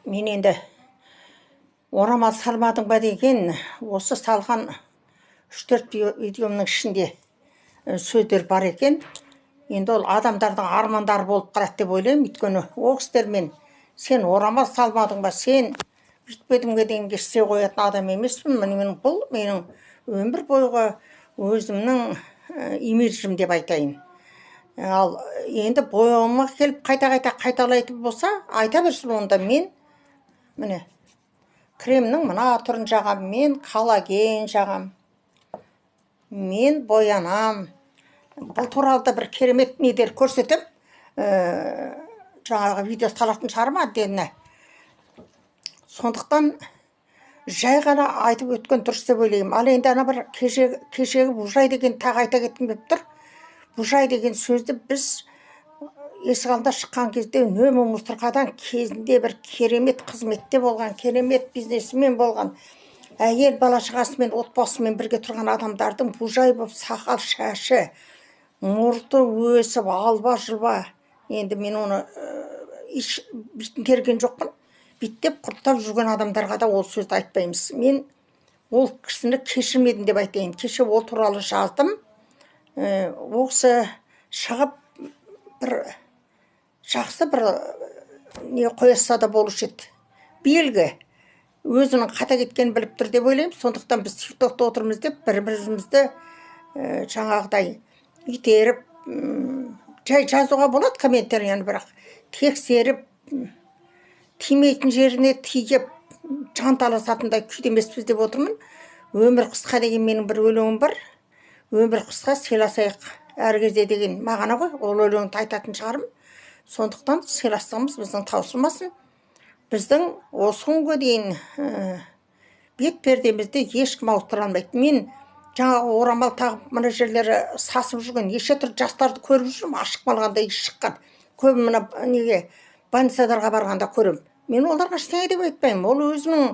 Мен енді орамал салмадың ба деген осы салған 3-4 видеомның ішінде сөздер бар екен. Енді ол адамдардың армандары болып қалады деп ойлаймын. Өйткені ол кісілермен сен орамал салмадың ба, сен бүйтпедіңге дегенге істей қоятын адам емеспін. Бұл менің өмір бойғы өзімнің имиджім деп айтайын. Ал енді бояуыма келіп қайта қайталайтын болса, айта берсін, онда мен міне кремнің мына түрін жағам, мен коллаген жағам, мен боянам. Бұл туралы да бір керемет недер көрсетіп, жаңағы видео салатын шығарма әддені. Сондықтан жай ғана айтып өткен дұрыс деп ойлаймын. Ал енді ана бір кешегі бужай деген тағы айта кеткім келіп тұр. Бужай деген сөзді біз есік алдында шыққан кезде үнемі Мұстырқадан кезінде бір керемет қызметте болған, керемет бизнесмен болған, әйел бала шағасымен, отбасымен бірге тұрған адамдардың бужай болып сақал шашы, мұрты өсіп, алба жұлба. Енді мен оны бүйтін терген жоқпын. Биттеп құрттап жүрген адамдарға да ол сөзді айтпаймыз. Мен ол кісіні кешірмедім деп айтайын. Кеше ол туралы жаздым. Ол кісі шығып бір жақсы бір не қойса да болушы еді. Белгі өзінің қата кеткенін біліп тұр деп ойлаймын. Сондықтан біз тиктокта отырмыз деп бір-бірімізді жаңағыдай итеріп, жай жазуға болады комментарияны, бірақ тексеріп, тимейтін жеріне тиіп, жанталасатындай күйде емеспіз деп отырмын. Өмір қысқа деген менің бір өлеңім бар. Өмір қысқа, сыйласайық әр кезде деген мағына ғой. Ол өлеңді айтатын шығармын. Сондықтан сыйластығымыз біздің таусылмасын. Біздің осы күнге дейін бет пердемізді ешкім ауыстыра алмайды. Мен жаңағы орамал тағып мына жерлері сасып жүрген неше түрлі жастарды көріп жүрмін. Ашық қалғанда иіс шыққан. Көбі мына неге больницадарға барғанда көремін. Мен оларға ештеңе деп айтпаймын. Ол өзінің